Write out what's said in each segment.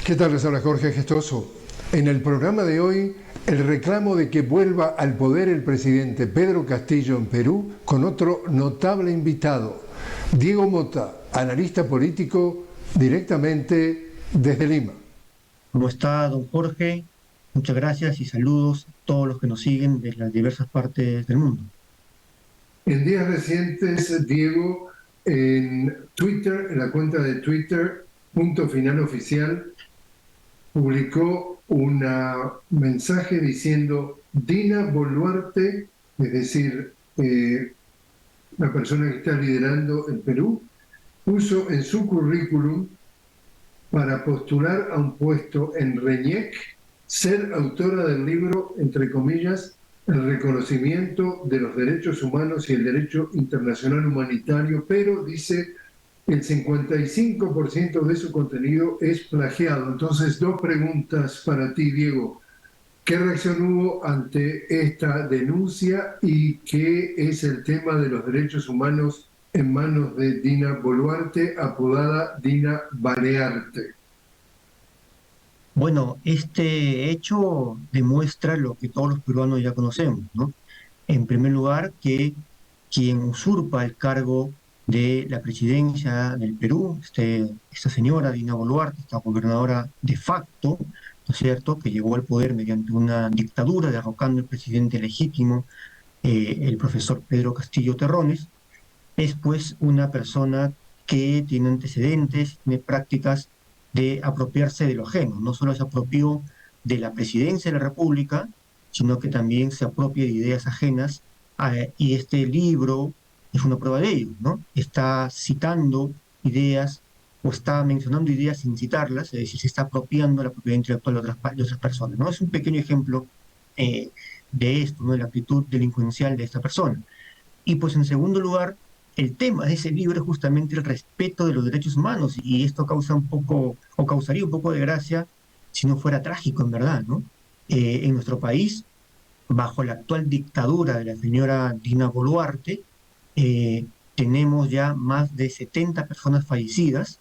¿Qué tal? Les habla Jorge Gestoso. En el programa de hoy, el reclamo de que vuelva al poder el presidente Pedro Castillo en Perú con otro notable invitado, Diego Mota, analista político directamente desde Lima. ¿Cómo está, don Jorge? Muchas gracias y saludos a todos los que nos siguen de las diversas partes del mundo. En días recientes, Diego, en Twitter, en la cuenta de Twitter, Punto Final Oficial, publicó un mensaje diciendo Dina Boluarte, es decir, la persona que está liderando el Perú, puso en su currículum para postular a un puesto en RENIEC, ser autora del libro, entre comillas, el reconocimiento de los derechos humanos y el derecho internacional humanitario, pero dice el 55% de su contenido es plagiado. Entonces, dos preguntas para ti, Diego. ¿Qué reacción hubo ante esta denuncia y qué es el tema de los derechos humanos en manos de Dina Boluarte, apodada Dina Balearte? Bueno, este hecho demuestra lo que todos los peruanos ya conocemos, ¿no? En primer lugar, que quien usurpa el cargo de la presidencia del Perú, esta señora Dina Boluarte, esta gobernadora de facto, ¿no es cierto?, que llegó al poder mediante una dictadura derrocando al presidente legítimo, el profesor Pedro Castillo Terrones. Es pues una persona que tiene antecedentes, tiene prácticas de apropiarse de lo ajeno. No solo se apropió de la presidencia de la República, sino que también se apropia de ideas ajenas, y este libro es una prueba de ello, ¿no? Está citando ideas o está mencionando ideas sin citarlas, es decir, se está apropiando la propiedad intelectual de otras personas, ¿no? Es un pequeño ejemplo eh, de esto, ¿no? De la actitud delincuencial de esta persona. Y pues en segundo lugar, el tema de ese libro es justamente el respeto de los derechos humanos y esto causa un poco, o causaría un poco de gracia si no fuera trágico en verdad, ¿no? En nuestro país, bajo la actual dictadura de la señora Dina Boluarte, tenemos ya más de 70 personas fallecidas,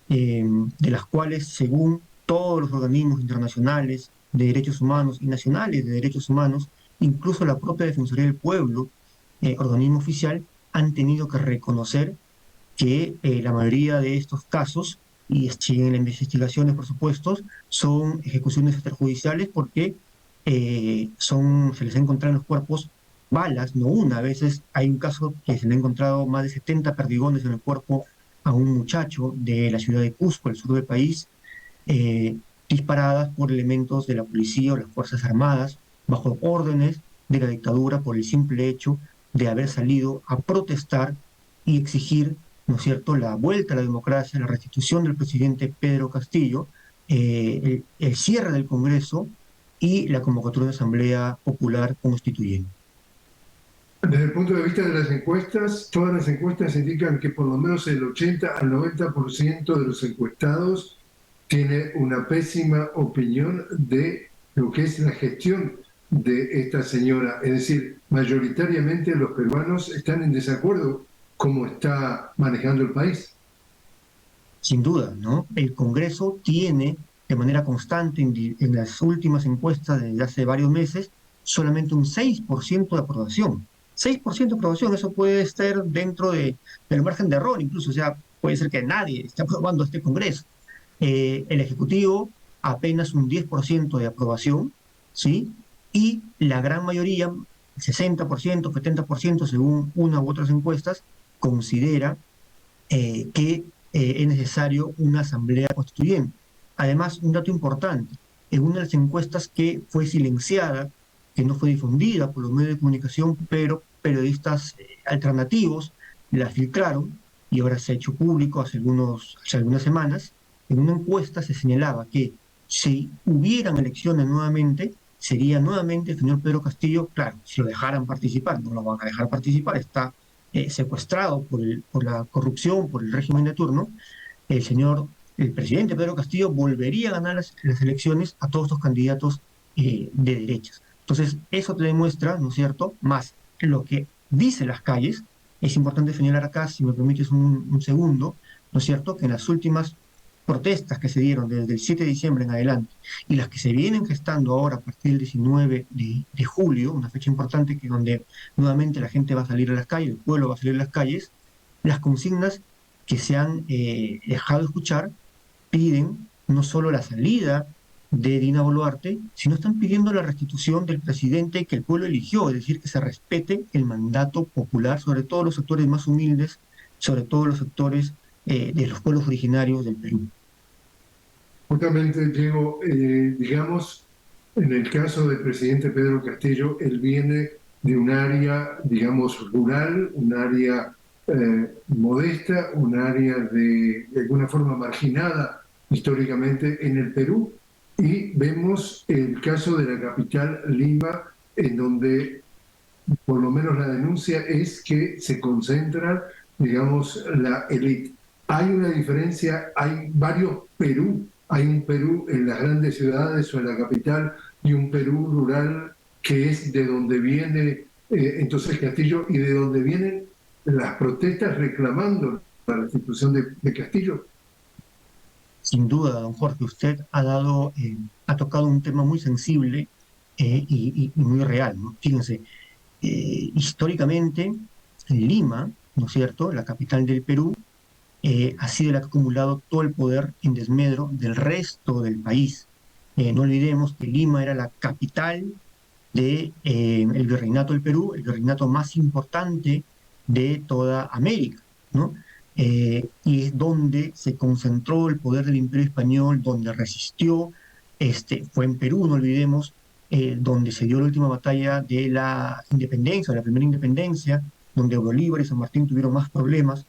de las cuales, según todos los organismos internacionales de derechos humanos y nacionales de derechos humanos, incluso la propia Defensoría del Pueblo, organismo oficial, han tenido que reconocer que la mayoría de estos casos, y siguen las investigaciones, por supuesto, son ejecuciones extrajudiciales porque se les ha encontrado en los cuerpos balas, no una. A veces hay un caso que se le ha encontrado más de 70 perdigones en el cuerpo a un muchacho de la ciudad de Cusco, el sur del país, eh, disparadas por elementos de la policía o las Fuerzas Armadas, bajo órdenes de la dictadura por el simple hecho de haber salido a protestar y exigir, ¿no es cierto?, la vuelta a la democracia, la restitución del presidente Pedro Castillo, el cierre del Congreso y la convocatoria de una Asamblea Popular Constituyente. Desde el punto de vista de las encuestas, todas las encuestas indican que por lo menos el 80 al 90% de los encuestados tiene una pésima opinión de lo que es la gestión de esta señora. Es decir, mayoritariamente los peruanos están en desacuerdo cómo está manejando el país. Sin duda, ¿no? El Congreso tiene de manera constante en las últimas encuestas desde hace varios meses solamente un 6% de aprobación. 6% de aprobación, eso puede estar dentro del margen de error incluso, o sea, puede ser que nadie esté aprobando este Congreso. El Ejecutivo apenas un 10% de aprobación, ¿sí? Y la gran mayoría, 60%, 70%, según una u otras encuestas, considera que es necesario una asamblea constituyente. Además, un dato importante, en una de las encuestas que fue silenciada, que no fue difundida por los medios de comunicación, pero periodistas alternativos la filtraron y ahora se ha hecho público hace algunas semanas, en una encuesta se señalaba que si hubieran elecciones nuevamente, sería nuevamente el señor Pedro Castillo, claro, si lo dejaran participar, no lo van a dejar participar, está secuestrado por la corrupción, por el régimen de turno, el presidente Pedro Castillo volvería a ganar las elecciones a todos estos candidatos de derechas. Entonces, eso te demuestra, ¿no es cierto?, más lo que dicen las calles. Es importante señalar acá, si me permites un segundo, ¿no es cierto?, que en las últimas protestas que se dieron desde el 7 de diciembre en adelante y las que se vienen gestando ahora a partir del 19 de julio, una fecha importante que donde nuevamente la gente va a salir a las calles, el pueblo va a salir a las calles, las consignas que se han dejado escuchar piden no solo la salida de Dina Boluarte, sino están pidiendo la restitución del presidente que el pueblo eligió, es decir, que se respete el mandato popular, sobre todo los sectores más humildes, sobre todo los sectores de los pueblos originarios del Perú. Justamente, Diego, digamos, en el caso del presidente Pedro Castillo, él viene de un área, digamos, rural, un área modesta, un área de alguna forma marginada históricamente en el Perú, y vemos el caso de la capital, Lima, en donde por lo menos la denuncia es que se concentra, digamos, la élite. Hay una diferencia, hay varios Perú. Hay un Perú en las grandes ciudades o en la capital y un Perú rural que es de donde viene entonces Castillo y de donde vienen las protestas reclamando la restitución de Castillo. Sin duda, don Jorge, usted ha tocado un tema muy sensible y muy real, ¿no? Fíjense, históricamente, Lima, ¿no es cierto?, la capital del Perú, ha sido la que ha acumulado todo el poder en desmedro del resto del país. No olvidemos que Lima era la capital el virreinato del Perú, el virreinato más importante de toda América, ¿no? Y es donde se concentró el poder del Imperio Español, donde resistió, fue en Perú, no olvidemos, donde se dio la última batalla de la independencia, de la primera independencia, donde Bolívar y San Martín tuvieron más problemas,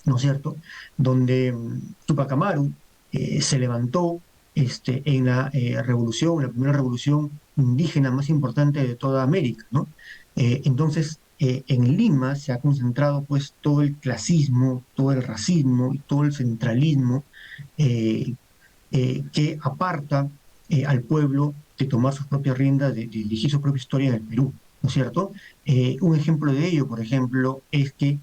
¿no es cierto? Donde Tupac Amaru se levantó en la revolución, la primera revolución indígena más importante de toda América, ¿no? Entonces, en Lima se ha concentrado pues todo el clasismo, todo el racismo y todo el centralismo eh, que aparta al pueblo de tomar sus propias riendas, de dirigir su propia historia en el Perú, ¿no es cierto? Un ejemplo de ello, por ejemplo, es que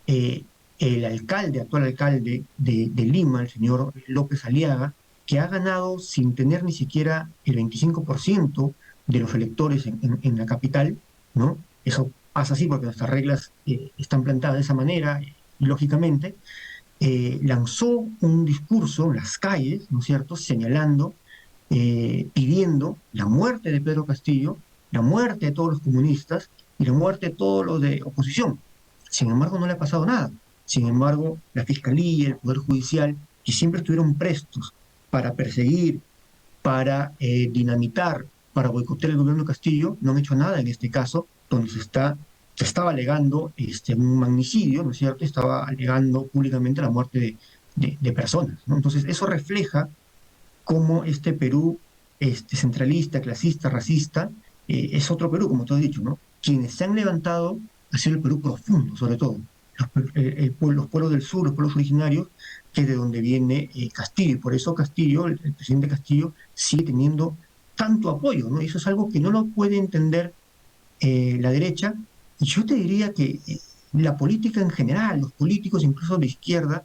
eh, el actual alcalde de Lima, el señor López Aliaga, que ha ganado sin tener ni siquiera el 25% de los electores en la capital, ¿no? Eso pasa así porque nuestras reglas están plantadas de esa manera, lógicamente, lanzó un discurso en las calles, ¿no es cierto?, señalando, pidiendo la muerte de Pedro Castillo, la muerte de todos los comunistas y la muerte de todos los de oposición. Sin embargo, no le ha pasado nada. Sin embargo, la Fiscalía, el Poder Judicial, que siempre estuvieron prestos para perseguir, para dinamitar, para boicotear el gobierno de Castillo, no han hecho nada en este caso, donde se estaba alegando un magnicidio, ¿no es cierto? Estaba alegando públicamente la muerte de personas, ¿no? Entonces, eso refleja cómo este Perú centralista, clasista, racista, es otro Perú, como tú has dicho, ¿no? Quienes se han levantado ha sido el Perú profundo, sobre todo, los pueblos del sur, los pueblos originarios, que es de donde viene Castillo, y por eso Castillo, el presidente Castillo, sigue teniendo tanto apoyo, ¿no? Y eso es algo que no lo puede entender la derecha, y yo te diría que la política en general, los políticos incluso de izquierda,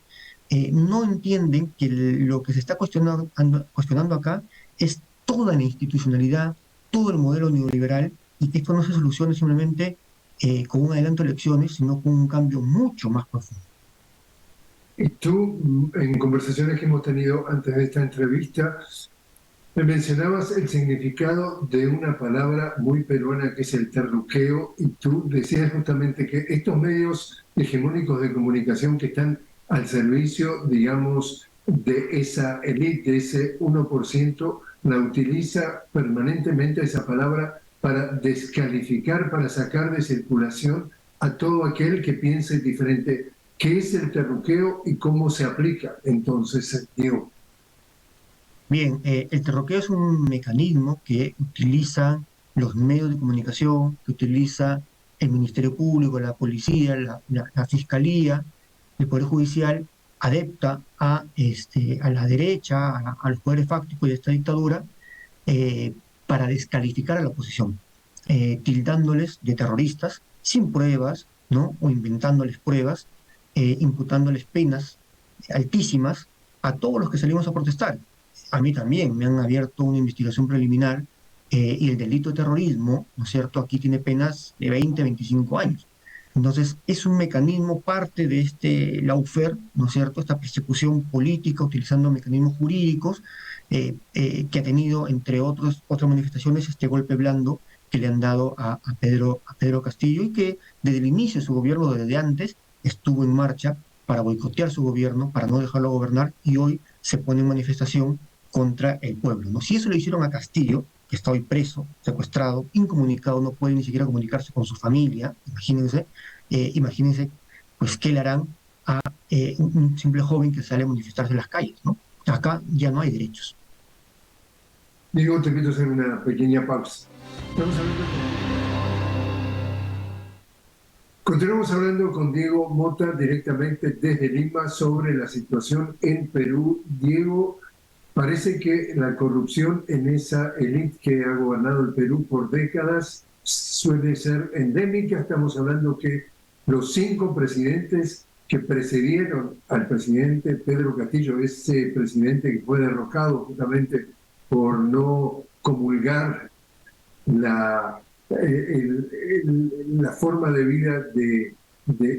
no entienden que lo que se está cuestionando acá es toda la institucionalidad, todo el modelo neoliberal, y que esto no se solucione simplemente con un adelanto de elecciones, sino con un cambio mucho más profundo. Y tú, en conversaciones que hemos tenido antes de esta entrevista, me mencionabas el significado de una palabra muy peruana que es el terruqueo, y tú decías justamente que estos medios hegemónicos de comunicación que están al servicio, digamos, de esa élite, de ese 1%, la utiliza permanentemente esa palabra para descalificar, para sacar de circulación a todo aquel que piense diferente. ¿Qué es el terruqueo y cómo se aplica entonces, Diego? Bien, el terroqueo es un mecanismo que utilizan los medios de comunicación, que utiliza el Ministerio Público, la policía, la Fiscalía, el Poder Judicial, adepta a la derecha, a los poderes fácticos de esta dictadura, eh, para descalificar a la oposición, tildándoles de terroristas sin pruebas, ¿no? O inventándoles pruebas, imputándoles penas altísimas a todos los que salimos a protestar. A mí también me han abierto una investigación preliminar y el delito de terrorismo, ¿no es cierto?, aquí tiene penas de 20, 25 años. Entonces, es un mecanismo parte de este lawfare, ¿no es cierto?, esta persecución política utilizando mecanismos jurídicos que ha tenido, entre otras manifestaciones, este golpe blando que le han dado a Pedro Castillo y que desde el inicio de su gobierno, desde antes, estuvo en marcha para boicotear su gobierno, para no dejarlo gobernar y hoy se pone en manifestación contra el pueblo, ¿no? Si eso lo hicieron a Castillo, que está hoy preso, secuestrado, incomunicado, no puede ni siquiera comunicarse con su familia, imagínense, pues, qué le harán a un simple joven que sale a manifestarse en las calles, ¿no? Acá ya no hay derechos. Diego, te invito a hacer una pequeña pausa. Estamos hablando Continuamos hablando con Diego Mota directamente desde Lima sobre la situación en Perú. Diego, parece que la corrupción en esa élite que ha gobernado el Perú por décadas suele ser endémica. Estamos hablando que los 5 presidentes que precedieron al presidente Pedro Castillo, ese presidente que fue derrocado justamente por no comulgar la, la forma de vida de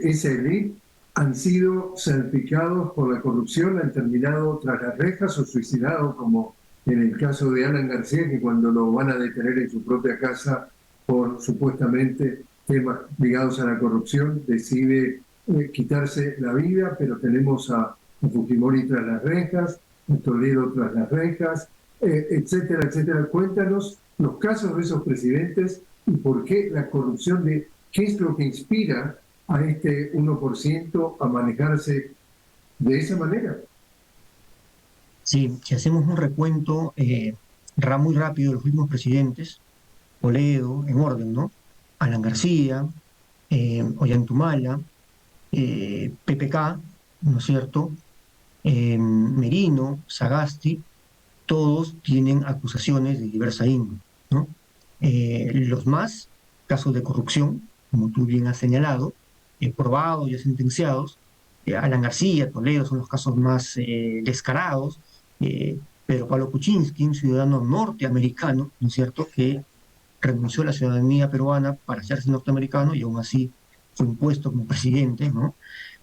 esa élite, han sido salpicados por la corrupción, han terminado tras las rejas o suicidados, como en el caso de Alan García, que cuando lo van a detener en su propia casa por supuestamente temas ligados a la corrupción, decide quitarse la vida. Pero tenemos a Fujimori tras las rejas, a Toledo tras las rejas, etcétera, etcétera. Cuéntanos los casos de esos presidentes y por qué la corrupción, qué es lo que inspira a este 1% a manejarse de esa manera. Sí, si hacemos un recuento muy rápido de los últimos presidentes, Toledo, en orden, ¿no? Alan García, Ollantumala, PPK, ¿no es cierto? Merino, Sagasti, todos tienen acusaciones de diversa índole, ¿no? Los más, casos de corrupción, como tú bien has señalado, probados, ya sentenciados. Alan García, Toledo son los casos más descarados. Pedro Pablo Kuczynski, un ciudadano norteamericano, ¿no es cierto?, que renunció a la ciudadanía peruana para hacerse norteamericano y aún así fue impuesto como presidente, ¿no?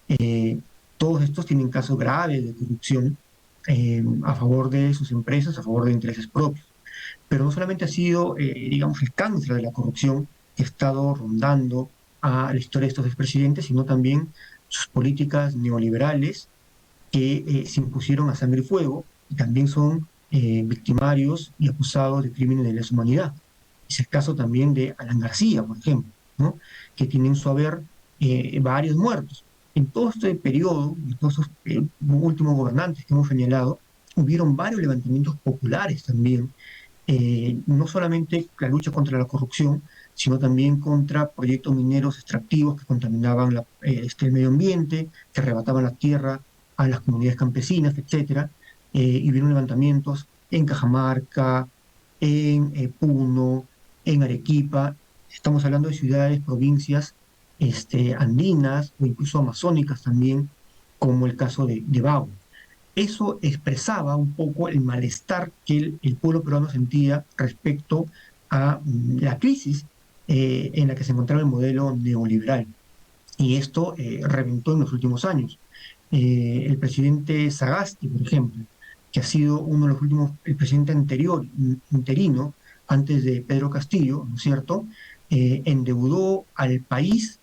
Eh, Todos estos tienen casos graves de corrupción a favor de sus empresas, a favor de intereses propios. Pero no solamente ha sido, digamos, el cáncer de la corrupción que ha estado rondando a la historia de estos expresidentes, sino también sus políticas neoliberales que se impusieron a sangre y fuego y también son victimarios y acusados de crímenes de lesa humanidad. Es el caso también de Alan García, por ejemplo, ¿no?, que tiene en su haber varios muertos. En todo este periodo, en todos estos últimos gobernantes que hemos señalado, hubieron varios levantamientos populares también, no solamente la lucha contra la corrupción, sino también contra proyectos mineros extractivos que contaminaban el medio ambiente, que arrebataban la tierra a las comunidades campesinas, etcétera. Y hubieron levantamientos en Cajamarca, en Puno, en Arequipa. Estamos hablando de ciudades, provincias andinas o incluso amazónicas también, como el caso de Bau. Eso expresaba un poco el malestar que el pueblo peruano sentía respecto a la crisis en la que se encontraba el modelo neoliberal. Y esto reventó en los últimos años. El presidente Sagasti, por ejemplo, que ha sido uno de los últimos, el presidente anterior, interino, antes de Pedro Castillo, ¿no es cierto?, endeudó al país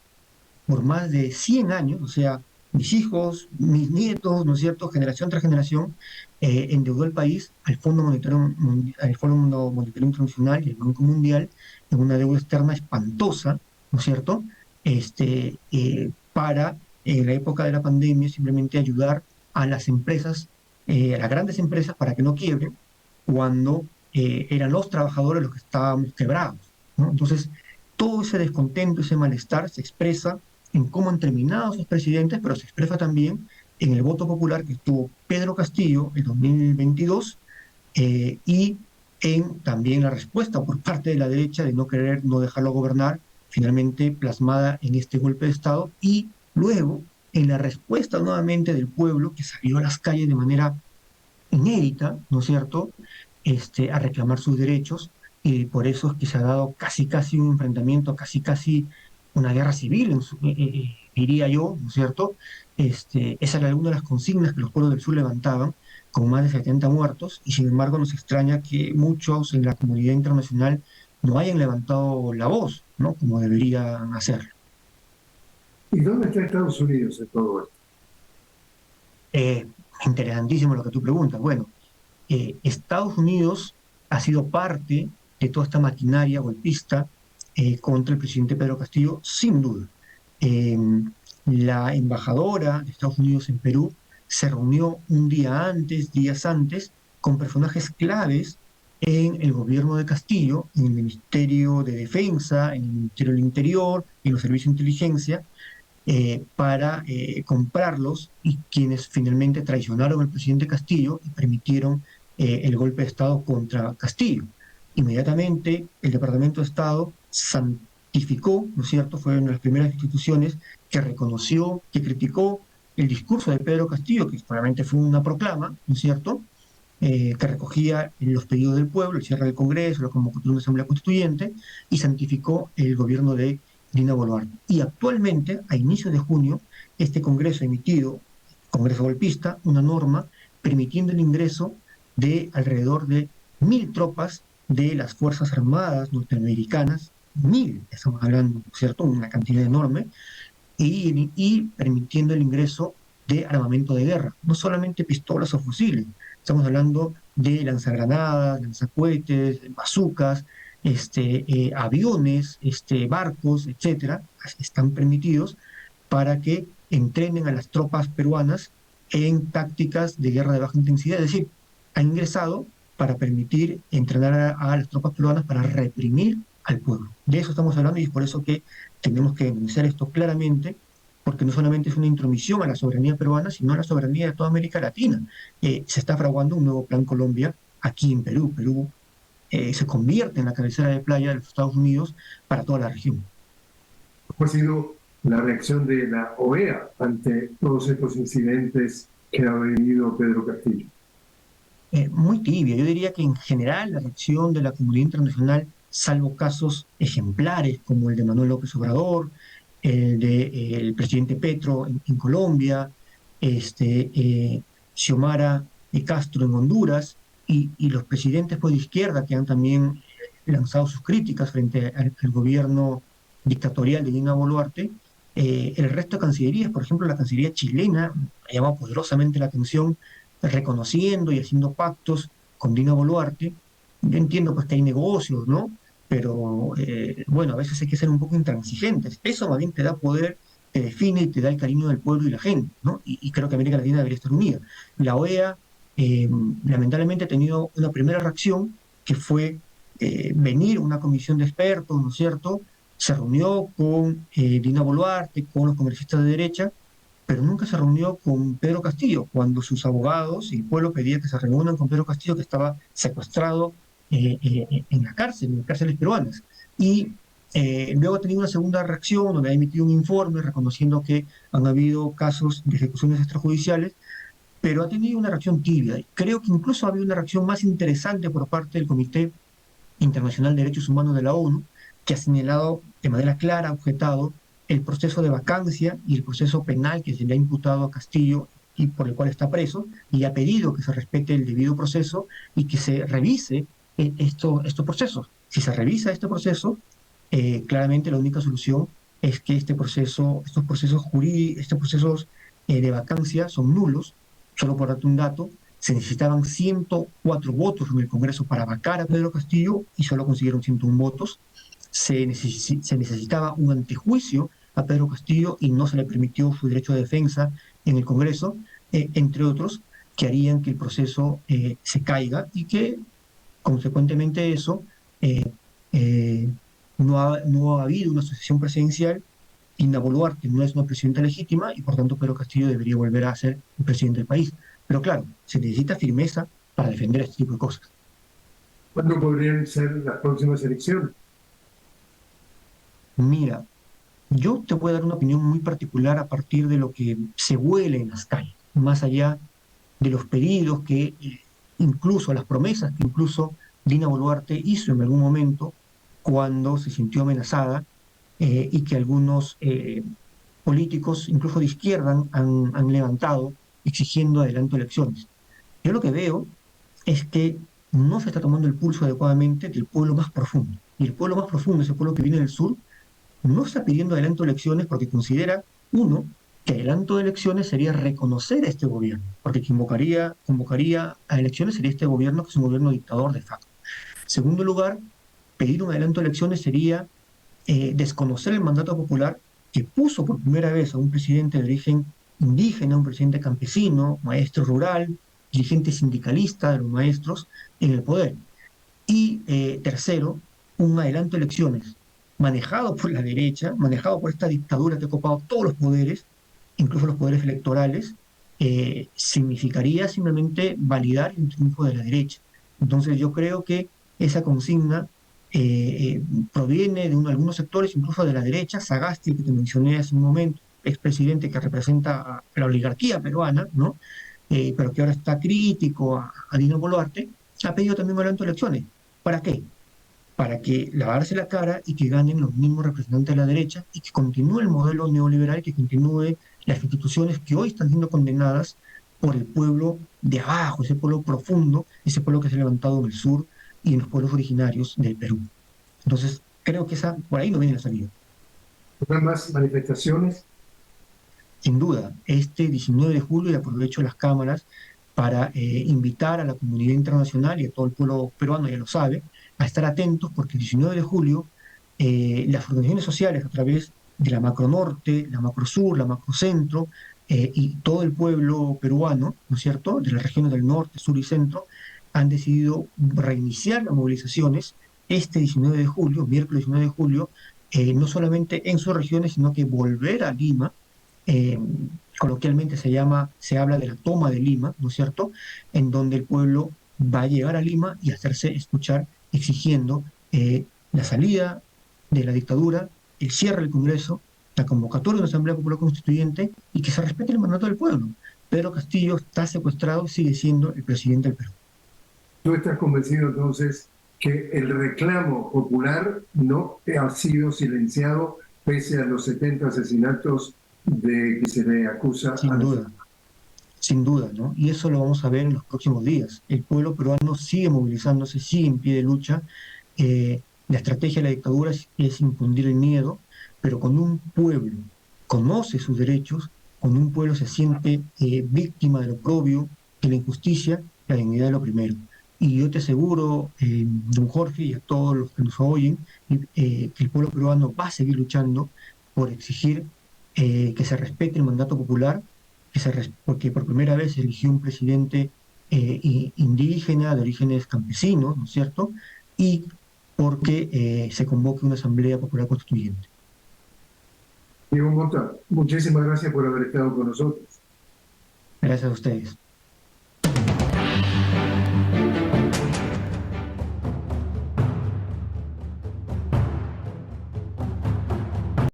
por más de 100 años, o sea, mis hijos, mis nietos, ¿no es cierto?, generación tras generación, endeudó el país al Fondo Monetario Internacional y al Banco Mundial en una deuda externa espantosa, ¿no es cierto?, para, en la época de la pandemia, simplemente ayudar a las empresas, a las grandes empresas para que no quiebren, cuando eran los trabajadores los que estábamos quebrados, ¿no? Entonces, todo ese descontento, ese malestar se expresa en cómo han terminado sus presidentes, pero se expresa también en el voto popular que tuvo Pedro Castillo en 2022 y en también la respuesta por parte de la derecha de no querer, no dejarlo gobernar, finalmente plasmada en este golpe de Estado, y luego en la respuesta nuevamente del pueblo que salió a las calles de manera inédita, ¿no es cierto?, a reclamar sus derechos, y por eso es que se ha dado casi casi un enfrentamiento, casi casi una guerra civil, diría yo, ¿no es cierto? Esa era una de las consignas que los pueblos del sur levantaban, con más de 70 muertos, y sin embargo nos extraña que muchos en la comunidad internacional no hayan levantado la voz, ¿no?, como deberían hacerlo. ¿Y dónde está Estados Unidos en todo esto? Eh, Interesantísimo lo que tú preguntas. Bueno, Estados Unidos ha sido parte de toda esta maquinaria golpista contra el presidente Pedro Castillo, sin duda. Eh, la embajadora de Estados Unidos en Perú se reunió un día antes, días antes, con personajes claves en el gobierno de Castillo, en el Ministerio de Defensa, en el Ministerio del Interior, en los servicios de inteligencia, para comprarlos, y quienes finalmente traicionaron al presidente Castillo y permitieron el golpe de Estado contra Castillo. Inmediatamente el Departamento de Estado santificó, ¿no es cierto?, fue una de las primeras instituciones que reconoció, que criticó el discurso de Pedro Castillo, que probablemente fue una proclama, ¿no es cierto?, que recogía los pedidos del pueblo, el cierre del Congreso, la convocatoria de una Asamblea Constituyente, y santificó el gobierno de Dina Boluarte. Y actualmente, a inicios de junio, este Congreso ha emitido, Congreso golpista, una norma permitiendo el ingreso de alrededor de 1.000 tropas de las Fuerzas Armadas norteamericanas, 1.000, estamos hablando, ¿cierto?, una cantidad enorme, y permitiendo el ingreso de armamento de guerra, no solamente pistolas o fusiles, estamos hablando de lanzagranadas, lanzacohetes, bazucas, aviones, barcos, etcétera, están permitidos para que entrenen a las tropas peruanas en tácticas de guerra de baja intensidad, es decir, han ingresado para permitir entrenar a las tropas peruanas para reprimir al pueblo. De eso estamos hablando, y es por eso que tenemos que denunciar esto claramente, porque no solamente es una intromisión a la soberanía peruana, sino a la soberanía de toda América Latina. Se está fraguando un nuevo Plan Colombia aquí en Perú. Perú se convierte en la cabecera de playa de los Estados Unidos para toda la región. ¿Cómo ha sido la reacción de la OEA ante todos estos incidentes que ha vivido Pedro Castillo? Muy tibia. Yo diría que en general la reacción de la comunidad internacional, salvo casos ejemplares como el de Manuel López Obrador, el del presidente Petro en Colombia, Xiomara Castro en Honduras, y los presidentes pues, de izquierda que han también lanzado sus críticas frente al gobierno dictatorial de Dina Boluarte. El resto de cancillerías, por ejemplo, la Cancillería chilena, ha llamado poderosamente la atención, reconociendo y haciendo pactos con Dina Boluarte. Yo entiendo pues que hay negocios, ¿no? Pero bueno, a veces hay que ser un poco intransigentes. Eso más bien te da poder, te define y te da el cariño del pueblo y la gente, ¿no? Y creo que América Latina debería estar unida. La OEA lamentablemente ha tenido una primera reacción que fue venir una comisión de expertos, ¿no es cierto? Se reunió con Dina Boluarte, con los congresistas de derecha, pero nunca se reunió con Pedro Castillo, cuando sus abogados y el pueblo pedía que se reúnan con Pedro Castillo, que estaba secuestrado en la cárcel, en las cárceles peruanas. Y luego ha tenido una segunda reacción, donde ha emitido un informe reconociendo que han habido casos de ejecuciones extrajudiciales, pero ha tenido una reacción tibia. Creo que incluso ha habido una reacción más interesante por parte del Comité Internacional de Derechos Humanos de la ONU, que ha señalado de manera clara, objetado el proceso de vacancia y el proceso penal que se le ha imputado a Castillo y por el cual está preso, y ha pedido que se respete el debido proceso y que se revise estos procesos. Si se revisa este proceso, claramente la única solución es que estos procesos jurídicos, estos procesos de vacancia son nulos. Solo por darte un dato, se necesitaban 104 votos en el Congreso para vacar a Pedro Castillo y solo consiguieron 101 votos. Se necesitaba un antejuicio a Pedro Castillo y no se le permitió su derecho de defensa en el Congreso, entre otros, que harían que el proceso se caiga, y que, consecuentemente eso, eh, eh, no ha habido una sucesión presidencial. Dina Boluarte no es una presidenta legítima y por tanto Pedro Castillo debería volver a ser el presidente del país. Pero claro, se necesita firmeza para defender este tipo de cosas. ¿Cuándo podrían ser las próximas elecciones? Mira, yo te voy a dar una opinión muy particular a partir de lo que se huele en las calles, más allá de los pedidos que incluso las promesas que incluso Dina Boluarte hizo en algún momento cuando se sintió amenazada y que algunos políticos, incluso de izquierda, han levantado exigiendo adelanto de elecciones. Yo lo que veo es que no se está tomando el pulso adecuadamente del pueblo más profundo. Y el pueblo más profundo, ese pueblo que viene del sur, no está pidiendo adelanto de elecciones porque considera, uno, que adelanto de elecciones sería reconocer a este gobierno, porque quien convocaría a elecciones sería este gobierno, que es un gobierno dictador de facto. Segundo lugar, pedir un adelanto de elecciones sería desconocer el mandato popular que puso por primera vez a un presidente de origen indígena, un presidente campesino, maestro rural, dirigente sindicalista de los maestros en el poder. Y tercero, un adelanto de elecciones manejado por la derecha, manejado por esta dictadura que ha copado todos los poderes, incluso los poderes electorales, significaría simplemente validar un triunfo de la derecha. Entonces yo creo que esa consigna proviene de algunos sectores, incluso de la derecha. Sagasti, que te mencioné hace un momento, expresidente que representa a la oligarquía peruana, ¿no? Pero que ahora está crítico a Dina Boluarte, ha pedido también un adelanto de elecciones. ¿Para qué? Para que lavarse la cara y que ganen los mismos representantes de la derecha y que continúe el modelo neoliberal y que continúe las instituciones que hoy están siendo condenadas por el pueblo de abajo, ese pueblo profundo, ese pueblo que se ha levantado en el sur y en los pueblos originarios del Perú. Entonces, creo que por ahí no viene la salida. ¿Habrá más manifestaciones? Sin duda, este 19 de julio, y aprovecho las cámaras para invitar a la comunidad internacional y a todo el pueblo peruano, ya lo sabe, a estar atentos porque el 19 de julio las organizaciones sociales a través de la Macro Norte, la Macro Sur, la Macro Centro y todo el pueblo peruano, ¿no es cierto?, de las regiones del norte, sur y centro, han decidido reiniciar las movilizaciones este 19 de julio, miércoles 19 de julio, no solamente en sus regiones, sino que volver a Lima, eh, coloquialmente se habla de la toma de Lima, ¿no es cierto?, en donde el pueblo va a llegar a Lima y hacerse escuchar exigiendo la salida de la dictadura, el cierre del Congreso, la convocatoria de una Asamblea Popular Constituyente y que se respete el mandato del pueblo. Pedro Castillo está secuestrado y sigue siendo el presidente del Perú. ¿Tú estás convencido entonces que el reclamo popular no ha sido silenciado pese a los 70 asesinatos de que se le acusa a Sin la duda, sin duda, ¿no? Y eso lo vamos a ver en los próximos días. El pueblo peruano sigue movilizándose, sigue en pie de lucha. La estrategia de la dictadura es infundir el miedo, pero cuando un pueblo conoce sus derechos, cuando un pueblo se siente víctima del oprobio, de la injusticia, la dignidad es lo primero. Y yo te aseguro, don Jorge, y a todos los que nos oyen, que el pueblo peruano va a seguir luchando por exigir que se respete el mandato popular, porque por primera vez se eligió un presidente indígena, de orígenes campesinos, ¿no es cierto? Y porque se convoque una Asamblea Popular Constituyente. Diego Mota, muchísimas gracias por haber estado con nosotros. Gracias a ustedes.